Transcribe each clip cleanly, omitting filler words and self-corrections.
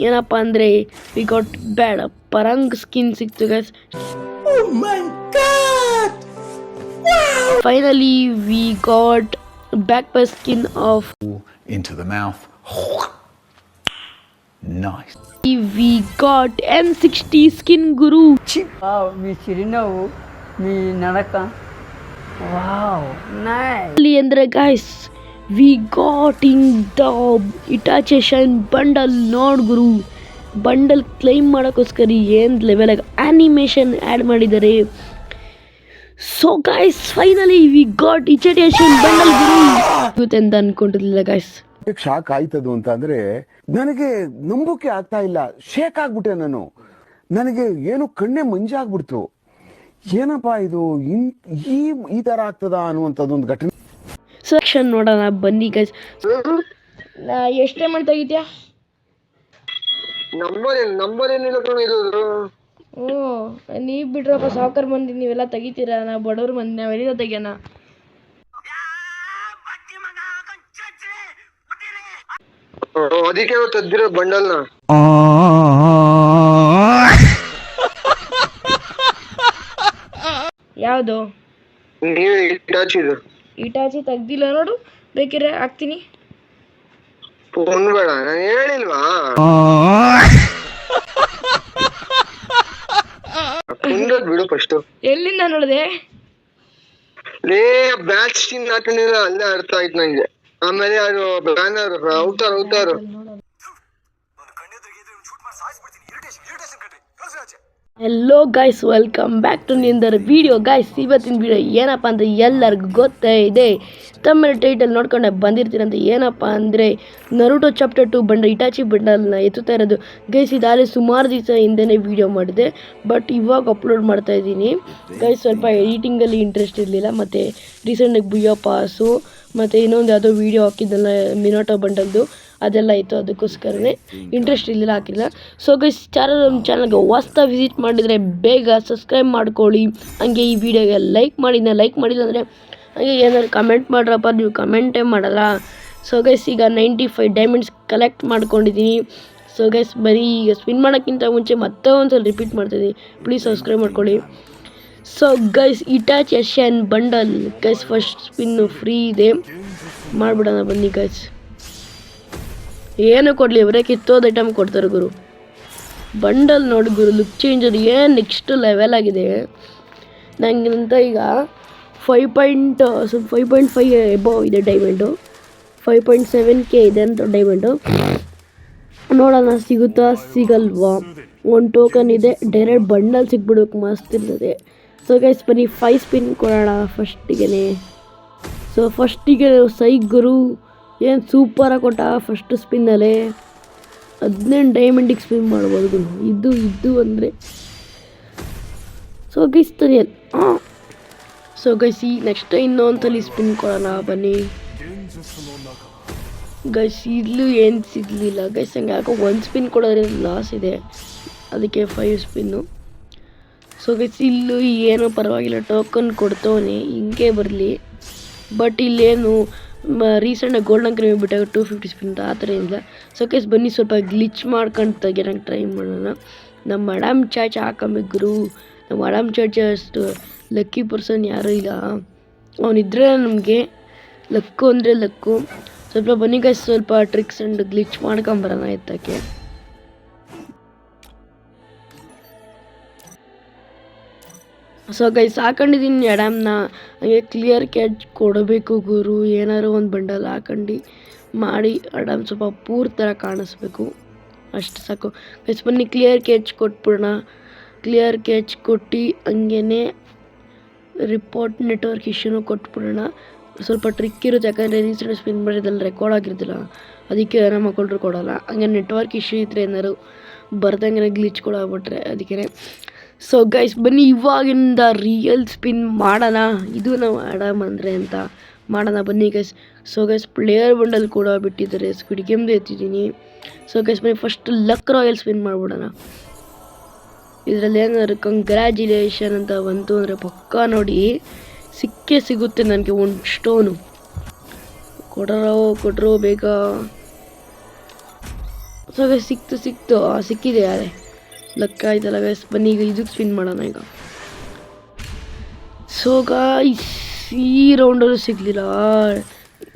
ಏನಪ್ಪ ಅಂದರೆ we got bad ಪರಂಗ್ ಸ್ಕಿನ್ ಸಿಕ್ತು guys. Finally we got back pi skin of into the mouth. Nice. We got M60 skin guru. Wow, మీ చిరునవ్వు మీ నడక wow nice. ಅಂದ್ರೆ guys we got in the Itachi Shine bundle ನೋಡ್ ಗುರು. Bundle claim ಮಾಡೋಕ್ಕೋಸ್ಕರ ಏನು level ಆಗಿ animation add ಮಾಡಿದ್ದಾರೆ. So guys finally we got Itachi Shine bundle ಗುರು ಅಂತ ಅನ್ಕೊಂಡಿರ್ಲಿಲ್ಲ ಗೈಸ್. ಶಾಕ್ ಆಯ್ತದು ಅಂತ ಅಂದ್ರೆ ನನಗೆ ನಂಬೋಕೆ ಆಗ್ತಾ ಇಲ್ಲ. ಶೇಕ್ ಆಗ್ಬಿಟ್ಟೆ ನಾನು. ನನಗೆ ಏನು ಕಣ್ಣೆ ಮಂಜಾಗ್ಬಿಡ್ತು. ಏನಪ್ಪಾ ಇದು ಈ ತರ ಆಗ್ತದ ಅನ್ನುವಂಥದ್ದೊಂದು ಘಟನೆ. ಸೆಕ್ಷನ್ ನೋಡೋಣ ಬನ್ನಿ ಗೈಸ್. ಎಷ್ಟು ಟೈಮ್ ಅಂತ ತೆಗಿದ್ಯಾ? ನಂಬರ್ ಏನಿಲ್ಲ ಕಣ ಇದು. ನೀವು ಬಿಡ್ರಪ್ಪ ಸಾಕರ್ ಮಂದಿ ನೀವೆಲ್ಲ ತೆಗಿತೀರಾ, ನಾವು ಬಡವ್ರ ಮಂದಿ ನಾವೆಲ್ಲ ತೆಗಿಯೋಣ. ಅದಕ್ಕೆ ತೆಗ್ದಿರೋ ಬಂಡಲ್ನ ಯಾವುದು? ನೀವೇ ಇಟಾಚಿದು. ಇಟಾಚಿ ತೆಗ್ದಿಲ್ಲ ನೋಡು, ಬೇಕಿದ್ರೆ ಹಾಕ್ತೀನಿ. ಫೋನ್ ಬೇಡ, ನಾನು ಹೇಳಿಲ್ವಾ? ಕುಂದದ್ ಬಿಡು ಫಸ್ಟ್. ಎಲ್ಲಿಂದ ನೋಡಿದೆ? ಲೇ ಬ್ಯಾಚ್ ಸ್ಕಿನ್ ಹಾಕೊಂಡಿಲ್ಲ, ಅಲ್ಲೇ ಅರ್ಥ ಆಯ್ತು ನಂಗೆ. ಆಮೇಲೆ ಅದು ಬ್ಯಾನರ್ ಔತಾರು hello guys, welcome back to ನಿಂದರ್ ವಿಡಿಯೋ. ಗೈಸ್ ಇವತ್ತಿನ ವಿಡಿಯೋ ಏನಪ್ಪ ಅಂತ ಎಲ್ಲರಿಗೂ ಗೊತ್ತೇ ಇದೆ, ತಮ್ಮ ಟೈಟಲ್ ನೋಡ್ಕೊಂಡೆ ಬಂದಿರ್ತೀರಂತ. ಏನಪ್ಪ ಅಂದರೆ ನರುಟೋ ಚಾಪ್ಟರ್ 2 ಬಂಡ ಇಟಾಚಿ ಬಂಡಲ್ನ ಎತ್ತುತ್ತಾ ಇರೋದು. ಗೈಸ್ ಇದಾಗಲೇ ಸುಮಾರು ದಿವಸ ಹಿಂದೆನೇ ವೀಡಿಯೋ ಮಾಡಿದೆ, ಬಟ್ ಇವಾಗ ಅಪ್ಲೋಡ್ ಮಾಡ್ತಾ ಇದ್ದೀನಿ ಗೈಸ್. ಸ್ವಲ್ಪ ಎಡಿಟಿಂಗಲ್ಲಿ ಇಂಟ್ರೆಸ್ಟ್ ಇರಲಿಲ್ಲ, ಮತ್ತು ರೀಸೆಂಟಾಗಿ ಬುಯ್ಯೋ ಪಾಸು ಮತ್ತು ಇನ್ನೊಂದು ಯಾವುದೋ ವೀಡಿಯೋ ಹಾಕಿದ್ದಲ್ಲ ಮಿನೋಟೋ ಬಂಡಲ್ದು, ಅದೆಲ್ಲ ಇತ್ತು, ಅದಕ್ಕೋಸ್ಕರನೇ ಇಂಟ್ರೆಸ್ಟ್ ಇರಲಿಲ್ಲ, ಹಾಕಿಲ್ಲ. ಸೊ ಗೈಸ್ ನಮ್ಮ ಚಾನಲ್ಗೆ ಹೊಸ್ದಾಗಿ ವಿಸಿಟ್ ಮಾಡಿದರೆ ಬೇಗ ಸಬ್ಸ್ಕ್ರೈಬ್ ಮಾಡ್ಕೊಳ್ಳಿ. ಹಂಗೆ ಈ ವಿಡಿಯೋಗೆ ಲೈಕ್ ಮಾಡಿಲ್ಲ ಅಂದರೆ ಹಾಗೆ ಏನಾದ್ರು ಕಮೆಂಟ್ ಮಾಡ್ರಪ್ಪ, ನೀವು ಕಮೆಂಟೇ ಮಾಡಲ್ಲ. ಸೊ ಗೈಸ್ ಈಗ 95 ಡೈಮಂಡ್ಸ್ ಕಲೆಕ್ಟ್ ಮಾಡ್ಕೊಂಡಿದ್ದೀನಿ. ಸೊ ಗೈಸ್ ಬರೀ ಈಗ ಸ್ಪಿನ್ ಮಾಡೋಕ್ಕಿಂತ ಮುಂಚೆ ಮತ್ತೆ ಒಂದು ಸಲ ರಿಪೀಟ್ ಮಾಡ್ತಾಯಿದ್ದೀನಿ, ಪ್ಲೀಸ್ ಸಬ್ಸ್ಕ್ರೈಬ್ ಮಾಡ್ಕೊಳ್ಳಿ. So guys Hitachi shine bundle guys first spin free ಇದೆ, ಮಾಡಿಬಿಡೋಣ ಬನ್ನಿ ಗೈಸ್. ಏನು ಕೊಡಲಿ, ಅವರೇ ಕಿತ್ತೋದು ಐಟಮ್ ಕೊಡ್ತಾರೆ ಗುರು. ಬಂಡಲ್ ನೋಡಿ ಗುರು, ಲುಕ್ ಚೇಂಜರ್ ಏನು ನೆಕ್ಸ್ಟ್ ಲೆವೆಲ್ ಆಗಿದೆ. ನನಗಂತ ಈಗ 5.5 ಎಬೋ ಇದೆ ಡೈಮಂಡು, 5.7K ಇದೆ ಅಂತ ಡೈಮಂಡು. ನೋಡೋಣ ಸಿಗುತ್ತಾ ಸಿಗಲ್ವಾ. ಒಂದು ಟೋಕನ್ ಇದೆ, ಡೈರೆಕ್ಟ್ ಬಂಡಲ್ ಸಿಗ್ಬಿಡೋಕೆ ಮಸ್ತ್ ಇರ್ತದೆ. ಸೊ ಗೈಸ್ ಬನ್ನಿ 5 ಸ್ಪಿನ್ ಕೊಡೋಣ ಫಸ್ಟಿಗೆ. ಸೊ ಫಸ್ಟಿಗೆ ಸೈ ಗುರು ಏನು ಸೂಪರಾಗಿ ಕೊಟ್ಟ. ಫಸ್ಟ್ ಸ್ಪಿನ್ನಲ್ಲೇ 15 ಡೈಮಂಡಿಗೆ ಸ್ಪಿನ್ ಮಾಡ್ಬೋದು ಗುರು. ಇದು ಅಂದರೆ ಸೊ ಗೈಸ್ ತನಿಯಲ್. ಸೊ ಗೈಸ್ ಈ ನೆಕ್ಸ್ಟ್ ಇನ್ನೊಂದ್ಸಲಿ ಸ್ಪಿನ್ ಕೊಡೋಣ ಬನ್ನಿ ಗೈಸ್. ಇಲ್ಲೂ ಏನು ಸಿಗಲಿಲ್ಲ ಗೈಸ್, ಹಂಗೆ ಯಾಕೋ 1 ಸ್ಪಿನ್ ಕೊಡೋದ್ರೆ ಲಾಸ್ ಇದೆ, ಅದಕ್ಕೆ 5 ಸ್ಪಿನ್ನು. ಸೊ ಗೈಸ್ ಇಲ್ಲೂ ಏನೂ ಪರವಾಗಿಲ್ಲ, ಟೋಕನ್ ಕೊಡ್ತವನೆ, ಹಿಂಗೆ ಬರಲಿ. ಬಟ್ ಇಲ್ಲೇನು ರೀಸೆಂಟಾಗಿ ಗೋಲ್ಡನ್ ಕ್ರೀಮ್ ಬಿಟ್ಟಾಗ 250 ಸ್ಪಿನ್ ಆ ಥರ ಏನಿಲ್ಲ. ಸೊ ಗೈಸ್ ಬನ್ನಿ ಸ್ವಲ್ಪ ಗ್ಲಿಚ್ ಮಾಡ್ಕೊಂಡು ತೆಗಿಯೋಂಗೆ ಟ್ರೈ ಮಾಡೋಣ. ನಮ್ಮ ಮಡಮ್ ಚಾಚ ಹಾಕಬೇಕು ಗುರು. ನಮ್ಮ ಮಡಮ್ ಚಾಚ ಅಷ್ಟು ಲಕ್ಕಿ ಪರ್ಸನ್ ಯಾರೂ ಇಲ್ಲ, ಅವನಿದ್ರೆ ನಮಗೆ ಲಕ್ಕು ಅಂದರೆ ಲಕ್ಕು. ಸ್ವಲ್ಪ ಬನ್ನಿ ಗೈಸ್ ಸ್ವಲ್ಪ ಟ್ರಿಕ್ಸ್ ಆ್ಯಂಡ್ ಗ್ಲಿಚ್ ಮಾಡ್ಕೊಂಬರೋಣ ಎತ್ತಕ್ಕೆ. ಸೊ ಗೈಸ್ ಹಾಕೊಂಡಿದ್ದೀನಿ ಅಡಮ್ನ, ಹಾಗೆ ಕ್ಲಿಯರ್ ಕ್ಯಾಚ್ ಕೊಡಬೇಕು ಗುರು. ಏನಾದ್ರು ಒಂದು ಬಂಡಲ್ ಹಾಕೊಂಡು ಮಾಡಿ ಅಡಮ್ ಸ್ವಲ್ಪ ಪೂರ್ ಥರ ಕಾಣಿಸ್ಬೇಕು, ಅಷ್ಟು ಸಾಕು ಗೈಸ್. ಬನ್ನಿ ಕ್ಲಿಯರ್ ಕ್ಯಾಚ್ ಕೊಟ್ಬಿಡೋಣ. ಕ್ಲಿಯರ್ ಕ್ಯಾಚ್ ಕೊಟ್ಟು ಹಂಗೇ ರಿಪೋರ್ಟ್ ನೆಟ್ವರ್ಕ್ ಇಶ್ಯೂನು ಕೊಟ್ಬಿಡೋಣ. ಸ್ವಲ್ಪ ಟ್ರಿಕ್ ಇರುತ್ತೆ, ಯಾಕಂದರೆ ರೀಸೆಂಟ್ ಸ್ಪಿನ್ ಮಾಡಿದಲ್ಲಿ ರೆಕಾರ್ಡ್ ಆಗಿರ್ತಿಲ್ಲ, ಅದಕ್ಕೆ ನಮ್ಮ ಮಕ್ಕಳು ಕೊಡೋಲ್ಲ. ಹಂಗೆ ನೆಟ್ವರ್ಕ್ ಇಶ್ಯೂ ಇದ್ದರೆ ಏನಾದ್ರು ಬರ್ದಂಗೆ ಗ್ಲಿಚ್ ಕೊಡಾಗ್ಬಿಟ್ರೆ ಅದಕ್ಕೆ. ಸೊ ಗೈಸ್ ಬನ್ನಿ ಇವಾಗಿಂದ ರಿಯಲ್ ಸ್ಪಿನ್ ಮಾಡೋಣ. ಇದು ನಾವು ಆಡಮ್ ಅಂದರೆ ಅಂತ ಮಾಡೋಣ ಬನ್ನಿ guys. So guys player bundle ಕೂಡ ಬಿಟ್ಟಿದ್ದಾರೆ, ಸ್ಕ್ವಿಡ್ ಗೇಮ್ದು ಎತ್ತಿದ್ದೀನಿ. ಸೊ ಗೈಸ್ ಬನ್ನಿ ಫಸ್ಟ್ ಲಕ್ ರಾಯಲ್ ಸ್ಪಿನ್ ಮಾಡಿಬಿಡೋಣ. ಇದರಲ್ಲಿ ಏನಾದ್ರು ಕಂಗ್ರ್ಯಾಚುಲೇಷನ್ ಅಂತ ಬಂತು ಅಂದರೆ ಪಕ್ಕ ನೋಡಿ ಸಿಕ್ಕೇ ಸಿಗುತ್ತೆ ನನಗೆ ಒಂದು ಸ್ಟೋನು. ಕೊಡ್ರೋ ಬೇಗ. ಸೊ ಗೈಸ್ ಸಿಕ್ತು ಸಿಕ್ಕಿದೆ ಅದೇ ಲಕ್ಕ ಆಯ್ತಲ್ಲ ಗೈಸ್. ಬನ್ನಿ ಈಗ ಇದಕ್ಕೆ ಸ್ಪಿನ್ ಮಾಡೋಣ ಈಗ. ಸೊ ಗಾಯ್ಸ್ ಈ ರೌಂಡಲ್ಲೂ ಸಿಗಲಿಲ್ಲ.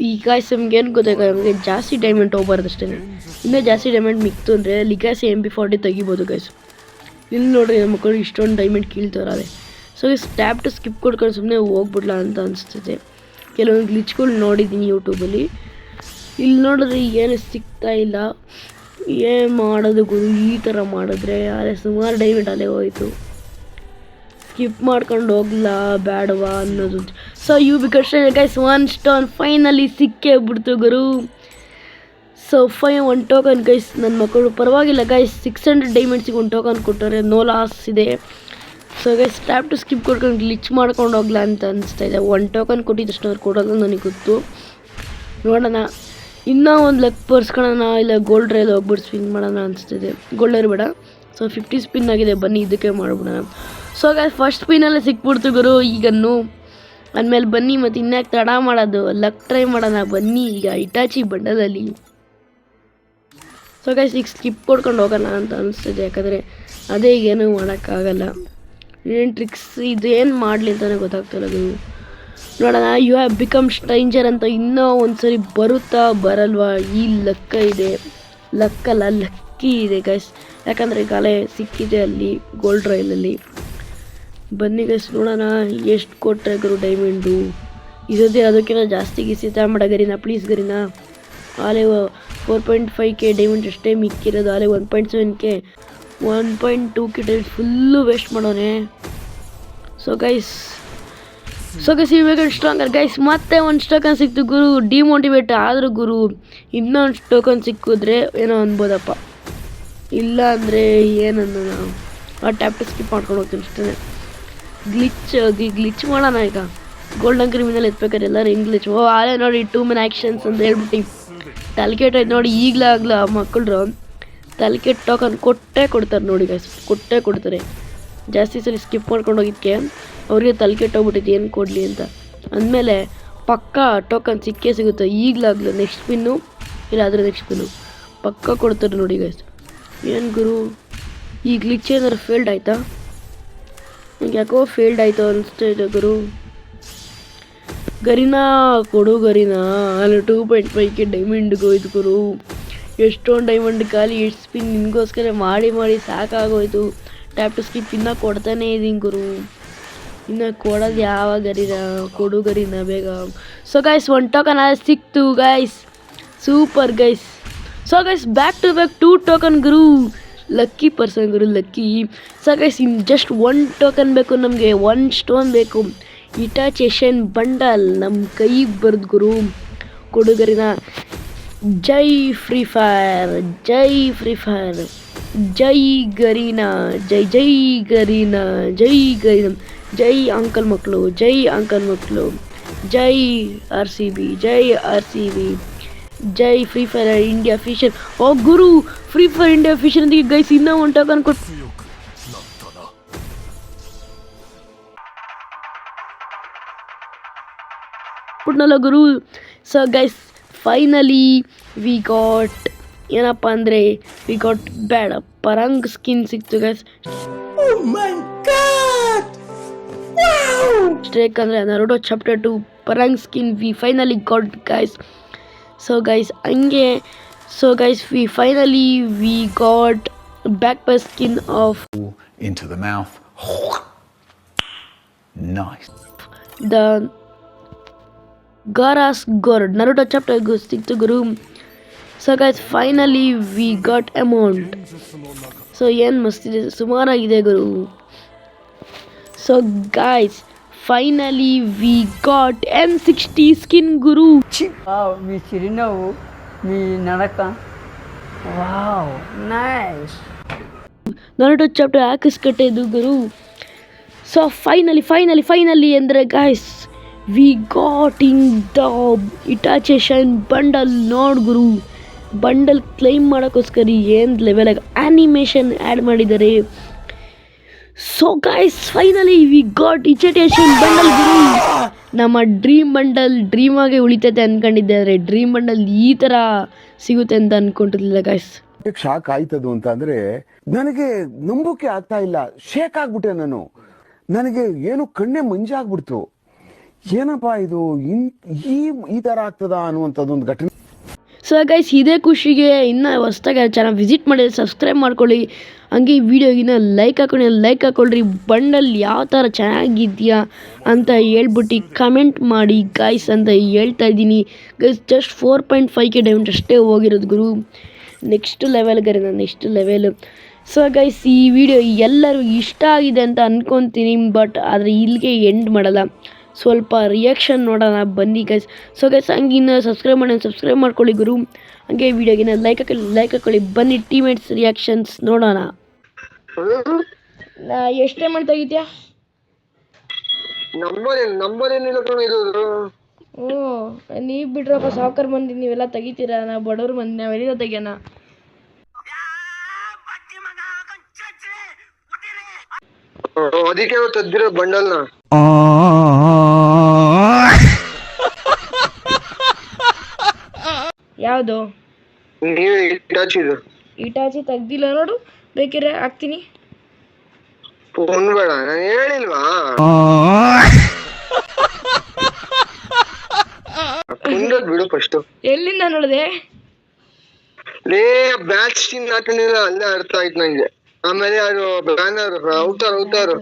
ಈ ಗಾಯ್ಸ್ ನಮ್ಗೆ ಏನು ಗೊತ್ತಾಗ ನಮಗೆ ಜಾಸ್ತಿ ಡೈಮಂಡ್ ಹೋಗ್ಬಾರ್ದು ಅಷ್ಟೇ. ಇನ್ನೂ ಜಾಸ್ತಿ ಡೈಮಂಡ್ ಮಿಕ್ತು ಅಂದರೆ ಲಿಗಾಸಿ MP40 ತೆಗಿಬೋದು ಗೈಸ್. ಇಲ್ಲಿ ನೋಡ್ರಿ ನಮ್ಮ ಮಕ್ಕಳು ಇಷ್ಟೊಂದು ಡೈಮಂಡ್ ಕೀಳ್ತಾರದೆ. So guys tap to skip ಕೊಡ್ಕೊಂಡು ಸುಮ್ಮನೆ ಹೋಗ್ಬಿಡ್ಲ ಅಂತ ಅನಿಸ್ತಿದೆ. ಕೆಲವೊಂದು ಗ್ಲಿಚ್ಗಳು ನೋಡಿದ್ದೀನಿ ಯೂಟ್ಯೂಬಲ್ಲಿ. ಇಲ್ಲಿ ನೋಡಿದ್ರೆ ಏನು ಸಿಗ್ತಾ ಇಲ್ಲ. ಏನು ಮಾಡೋದು ಗುರು, ಈ ಥರ ಮಾಡಿದ್ರೆ ಅದೇ ಸುಮಾರು ಡೈಮಂಡ್ ಅಲ್ಲೇ ಹೋಯಿತು. ಸ್ಕಿಪ್ ಮಾಡ್ಕೊಂಡು ಹೋಗ್ಲಾ ಬೇಡವಾ ಅನ್ನೋದು. ಸೊ ಇವು ಬಿಕಷ್ಟೇ ಗೈಸ್ 1 ಸ್ಟೋನ್ ಫೈನಲಿ ಸಿಕ್ಕೇ ಬಿಡ್ತು ಗುರು. So 1 token guys. ನನ್ನ ಮಕ್ಕಳು ಪರವಾಗಿಲ್ಲ ಗೈಸ್, 600 ಡೈಮಂಡ್ಸಿಗೆ 1 ಟೋಕನ್ ಕೊಟ್ಟರೆ ನೋ ಲಾಸ್ ಇದೆ. So guys tap to skip ಕೊಡ್ಕೊಂಡು ಗ್ಲಿಚ್ ಮಾಡ್ಕೊಂಡು ಹೋಗ್ಲಾ ಅಂತ ಅನಿಸ್ತಾ ಇದೆ. 1 ಟೋಕನ್ ಕೊಟ್ಟಿದ್ದಷ್ಟು ಅವ್ರು ಕೊಡೋದು ನನಗೆ ಗೊತ್ತು. ನೋಡೋಣ ಇನ್ನೂ ಒಂದು ಲಕ್ ಬರ್ಸ್ಕೊಳ್ಳೋಣ, ಇಲ್ಲ ಗೋಲ್ಡ್ ರೈಲ್ ಹೋಗ್ಬಿಟ್ಟು ಸ್ಪಿನ್ ಮಾಡೋಣ ಅನಿಸ್ತಿದೆ. ಗೋಲ್ಡರ್ ಬೇಡ. ಸೊ 50 ಸ್ಪಿನ್ ಆಗಿದೆ, ಬನ್ನಿ ಇದಕ್ಕೆ ಮಾಡ್ಬಿಡೋಣ. ಸೊ ಗೈಸ್ ಫಸ್ಟ್ ಸ್ಪಿನ್ನಲ್ಲೇ ಸಿಕ್ಬಿಡ್ತು ಗುರು. ಈಗನ್ನು ಅಂದಮೇಲೆ ಬನ್ನಿ ಮತ್ತು ಇನ್ಯಾಕೆ ತಡ ಮಾಡೋದು, ಲಕ್ ಟ್ರೈ ಮಾಡೋಣ ಬನ್ನಿ ಈಗ ಇಟಾಚಿ ಬಂಡಲಲ್ಲಿ. ಸೊ ಗೈಸ್ ಈಗ ಸ್ಕಿಪ್ ಕೊಡ್ಕೊಂಡು ಹೋಗೋಣ ಅಂತ ಅನಿಸ್ತಿದೆ, ಯಾಕಂದರೆ ಅದೇ ಏನೂ ಮಾಡೋಕ್ಕಾಗಲ್ಲ. ಏನು ಟ್ರಿಕ್ಸ್ ಇದು ಏನು ಮಾಡಲಿ ಅಂತಲೇ ಗೊತ್ತಾಗ್ತಿಲ್ಲ ಗುರು. ನೋಡೋಣ. ಯು ಹ್ಯಾವ್ ಬಿಕಮ್ ಸ್ಟ್ರೇಂಜರ್ ಅಂತ ಇನ್ನೂ ಒಂದು ಸರಿ ಬರುತ್ತಾ ಬರಲ್ವಾ. ಈ ಲಕ್ಕ ಇದೆ, ಲಕ್ಕಲ್ಲ ಲಕ್ಕಿ ಇದೆ ಗೈಸ್, ಯಾಕಂದರೆ ಕಾಲೇ ಸಿಕ್ಕಿದೆ ಅಲ್ಲಿ ಗೋಲ್ಡ್ ರೈಲಲ್ಲಿ. ಬನ್ನಿ ಗೈಸ್ ನೋಡೋಣ ಎಷ್ಟು ಕೊಟ್ಟರೆ ಗುರು ಡೈಮಂಡು. ಇದೊಂದೇ ಅದಕ್ಕಿಂತ ಜಾಸ್ತಿ ಗಿಸಿತ ಮಾಡ ಗರಿನಾ ಪ್ಲೀಸ್ ಗರಿನಾ. ಆಲೇ 4.5K ಡೈಮಂಡ್ ಅಷ್ಟೇ ಮಿಕ್ಕಿರೋದು. ಆಲೇ 1.7K 1.2K diamond full waste ಮಾಡೋನೆ. ಸೊ ಗೈಸ್ ಇವಾಗ ಸ್ಟ್ರಾಂಗರ್ ಗೈಸ್. ಮತ್ತೆ 1 ಟೋಕನ್ ಸಿಕ್ತು ಗುರು. ಡಿಮೋಟಿವೇಟ್ ಆದರೂ ಗುರು ಇನ್ನೊಂದು ಟೋಕನ್ ಸಿಕ್ಕಿದ್ರೆ ಏನೋ ಅನ್ಬೋದಪ್ಪ. ಇಲ್ಲ ಅಂದರೆ ಏನಂದು ನಾವು ಟ್ಯಾಪ್ ಟು ಸ್ಕಿಪ್ ಮಾಡ್ಕೊಂಡು ಹೋಗ್ತೀನಿ ಅಷ್ಟೇ. ಗ್ಲಿಚ್ ಮಾಡೋಣ ಈಗ. ಗೋಲ್ಡನ್ ಕ್ರಿಮಿನಲ್ ಎತ್ಬೇಕಾದ್ರೆ ಎಲ್ಲರೂ ಹೆಂಗೆ ಗ್ಲಿಚ್. ಆಲೇ ನೋಡಿ 2 ಮೆನ್ ಆ್ಯಕ್ಷನ್ಸ್ ಅಂತ ಹೇಳ್ಬಿಟ್ಟು ತಲೆಕೆಟ್ ಆಯ್ತು ನೋಡಿ. ಈಗಲಾಗಲ ಮಕ್ಕಳು ತಲೆಕೆಟ್ ಟೋಕನ್ ಕೊಡ್ತಾರೆ ನೋಡಿ ಗೈಸ್, ಕೊಡ್ತಾರೆ. ಜಾಸ್ತಿ ಸರಿ ಸ್ಕಿಪ್ ಮಾಡ್ಕೊಂಡು ಹೋಗಿದ್ದಕ್ಕೆ ಅವ್ರಿಗೆ ತಲೆಕೆಟ್ ಹೋಗ್ಬಿಟ್ಟಿತ್ತು ಏನು ಕೊಡಲಿ ಅಂತ. ಅಂದಮೇಲೆ ಪಕ್ಕಾ ಟೋಕನ್ ಸಿಕ್ಕೇ ಸಿಗುತ್ತೆ. ಈಗಲಾಗಲ ನೆಕ್ಸ್ಟ್ ಸ್ಪಿನ್ನು ಇಲ್ಲ ಆದರೆ ನೆಕ್ಸ್ಟ್ ಸ್ಪಿನ್ನು ಪಕ್ಕಾ ಕೊಡ್ತಾರೆ ನೋಡಿ ಗೈಸ್. ಏನು ಗುರು ಈ ಗ್ಲಿಚ್ ಏನಾದ್ರು ಫೇಲ್ಡ್ ಆಯಿತಾ? ನಂಗೆ ಯಾಕೋ ಫೇಲ್ಡ್ ಆಯಿತು ಅನಿಸ್ತಾ ಇದೆ ಗುರು. ಗರಿನಾ ಕೊಡು ಗರಿನಾ. ಅಲ್ಲಿ 2.5K ಡೈಮಂಡ್ಗೆ ಹೋಯ್ತು ಗುರು. ಎಷ್ಟೊಂದು ಡೈಮಂಡ್ ಖಾಲಿ, ಎಷ್ಟು ಸ್ಪಿನ್ ನಿಮಗೋಸ್ಕರ ಮಾಡಿ ಸಾಕಾಗೋಯ್ತು. ಟ್ಯಾಪ್ ಟು ಸ್ಕಿಪ್ ಇನ್ನೂ ಕೊಡ್ತಾನೇ ಇದ್ದೀನಿ ಗುರು. ಇನ್ನು ಕೊಡೋದು ಯಾವಾಗ ಗರಿನಾ, ಕೊಡು ಗರಿನಾ ಬೇಗ. ಸೊ ಗೈಸ್ 1 ಟೋಕನ್ ಸಿಕ್ತು guys, super guys. So guys back to back 2 token ಗುರು. ಲಕ್ಕಿ ಪರ್ಸನ್ ಗುರು, ಲಕ್ಕಿ. ಸೊ ಗೈಸ್ ಇನ್ನು ಜಸ್ಟ್ 1 ಟೋಕನ್ ಬೇಕು ನಮಗೆ, 1 ಸ್ಟೋನ್ ಬೇಕು. ಇಟಾಚೇಷನ್ ಬಂಡಲ್ ನಮ್ಮ ಕೈಗೆ ಬರೆದು ಗುರು. ಕೊಡುಗರಿನ ಜೈ ಫ್ರೀ ಫೈರ್, ಜೈ ಫ್ರೀ ಫೈರ್, ಜೈ ಗರೀನಾ, ಜೈ ಗರೀನಾ, ಜೈ ಗರೀನಾ, ಜೈ ಅಂಕಲ್ ಮಕ್ಕಳು, ಜೈ ಅಂಕಲ್ ಮಕ್ಕಳು, ಜೈ RCB, ಜೈ RCB, ಜೈ ಫ್ರೀ ಫೈರ್ ಇಂಡಿಯಾ ಫಿಶರ್. ಓ ಗುರು ಫ್ರೀ ಫೈರ್ ಇಂಡಿಯಾ ಫಿಶರ್ ಅಂತ ಗೈಸ್ ಇನ್ನೂ 1 ಟೋಕನ್ ಕೊಟ್ಬಿಟ್ನಲ್ಲ ಗುರು. So guys finally we got ಏನಪ್ಪ ಅಂದರೆ ವಿ ಗಾಟ್ ಬೇಡ ಪರಂಗ್ ಸ್ಕಿನ್ ಸಿಕ್ತು ಗೈಸ್. ಸ್ಟ್ರೇಕ್ ಅಂದರೆ ನರುಟೋ ಚಾಪ್ಟರ್ 2 ಪರಂಗ್ skin we finally got guys. So guys ಹಂಗೆ so guys we got back pi skin of into the mouth. Nice. The Garas Gord Naruto chapter ಸಿಕ್ತು ಗುರು. So guys finally we got amount. So ಏನು ಮಸ್ತಿದೆ, ಸುಮಾರಾಗಿದೆ ಗುರು. So guys finally we got M60 skin ಗುರು. మీ చిరునవ్వు, మీ నడక, వావ్ నైస్. ನರುಟೋ ಚಾಪ್ಟರ್ ಹಾಕಿಸ್ಕಟ್ಟಿದ್ದು ಗುರು. ಸೊ ಫೈನಲಿ ಅಂದರೆ guys we got in the ಇಟಾಚೇಷನ್ ಬಂಡಲ್. ನೋಡ್ ಗುರು ಬಂಡಲ್ ಕ್ಲೈಮ್ ಮಾಡೋಕ್ಕೋಸ್ಕರ ಏನು ಲೆವೆಲಾಗಿ ಆ್ಯನಿಮೇಷನ್ ಆ್ಯಡ್ ಮಾಡಿದ್ದಾರೆ. So guys finally we got ಇಟಾಚೇಷನ್ ಬಂಡಲ್ ಗುರು. ನಮ್ಮ ಡ್ರೀಮ್ ಬಂಡಲ್ ಡ್ರೀಮಾಗೆ ಉಳಿತೈತೆ ಅಂದ್ಕೊಂಡಿದ್ದೆ, ಆದರೆ ಡ್ರೀಮ್ ಬಂಡಲ್ ಈ ಥರ ಸಿಗುತ್ತೆ ಅಂತ ಅಂದ್ಕೊಂಡಿರಲಿಲ್ಲ ಗೈಸ್. ಶಾಕ್ ಆಯ್ತದು ಅಂತ ಅಂದ್ರೆ ನನಗೆ ನಂಬೋಕೆ ಆಗ್ತಾ ಇಲ್ಲ, ಶೇಕ್ ಆಗ್ಬಿಟ್ಟೆ ನಾನು. ನನಗೆ ಏನು ಕಣ್ಣೆ ಮಂಜಾಗ್ಬಿಡ್ತು. ಏನಪ್ಪಾ ಇದು ಈ ತರ ಆಗ್ತದ ಅನ್ನುವಂಥದ್ದು ಒಂದು ಘಟನೆ. ಸೊ ಗೈಸ್, ಇದೇ ಖುಷಿಗೆ ಇನ್ನೂ ಹೊಸ್ದಾಗಿ ಚಾನಲ್ ವಿಸಿಟ್ ಮಾಡಿ ಸಬ್ಸ್ಕ್ರೈಬ್ ಮಾಡ್ಕೊಳ್ಳಿ. ಹಂಗೆ ಈ ವಿಡಿಯೋಗಿನ ಲೈಕ್ ಹಾಕ್ಕೊಳ್ರಿ. ಬಂಡಲ್ ಯಾವ ಥರ ಚೆನ್ನಾಗಿದೆಯಾ ಅಂತ ಹೇಳ್ಬಿಟ್ಟು ಕಮೆಂಟ್ ಮಾಡಿ ಗೈಸ್ ಅಂತ ಹೇಳ್ತಾ ಇದ್ದೀನಿ. ಗೈಸ್ ಜಸ್ಟ್ 4.5K ಡೈಮಂಡ್ ಅಷ್ಟೇ ಹೋಗಿರೋದು ಗುರು. Next level. ಸೊ ಗೈಸ್, ಈ ವಿಡಿಯೋ ಎಲ್ಲರಿಗೂ ಇಷ್ಟ ಆಗಿದೆ ಅಂತ ಅಂದ್ಕೊತೀನಿ. ಬಟ್ ಆದರೆ ಇಲ್ಲಿಗೆ ಎಂಡ್ ಮಾಡಲ್ಲ, ಸ್ವಲ್ಪ ರಿಯಾಕ್ಷನ್ ನೋಡೋಣ ಬನ್ನಿ ಗೈಸ್. ಸೊ ಗೈಸ್, ಹಂಗಿನ್ನ ಸಬ್ಸ್ಕ್ರೈಬ್ ಮಾಡ್ಕೊಳ್ಳಿ ಗುರು. ಹಂಗೆ ವಿಡಿಯೋಗಿನ ಲೈಕ್ ಹಾಕ್ಕೊಳ್ಳಿ. ಬನ್ನಿ ಟೀಮೇಟ್ಸ್ ರಿಯಾಕ್ಷನ್ಸ್ ನೋಡೋಣ. ಎಷ್ಟು ಟೈಮ್ ತೆಗಿತ್ಯಾ? ನಂಬರ್ ಏನಿಲ್ಲ ಕಣ ಇದು. ನೀವು ಬಿಡ್ರಪ್ಪ, ಸಾವುಕಾರ ಮಂದಿ ನೀವೆಲ್ಲ ತೆಗಿತೀರಾ, ನಾವು ಬಡವ್ರ ಮಂದಿ, ನಾವೆಲ್ಲ ತೆಗಿಯೋಣ. ಅದಕ್ಕೆ ತೆಗ್ದಿರೋ ಬಂಡಲ್ನ. ಯಾವುದು? ನೀವೇ ಇಟಾಚಿದು. ಇಟಾಚಿ ತೆಗ್ದಿಲ್ಲ ನೋಡು, ಬೇಕಿದ್ರೆ ಹಾಕ್ತೀನಿ. ಬೇಡ, ನಾನು ಹೇಳಿಲ್ವಾ? ಬಿಡು ಫಸ್ಟ್. ಎಲ್ಲಿಂದ ನೋಡಿದೆ? ಲೇ ಬ್ಯಾಚ್ ಟೀಮ್ ಹಾಕೊಂಡಿಲ್ಲ, ಅಲ್ಲೇ ಅರ್ಥ ಆಯ್ತು ನಂಗೆ. ಆಮೇಲೆ ಅದು ಬ್ಯಾನರ್ ಔತಾರು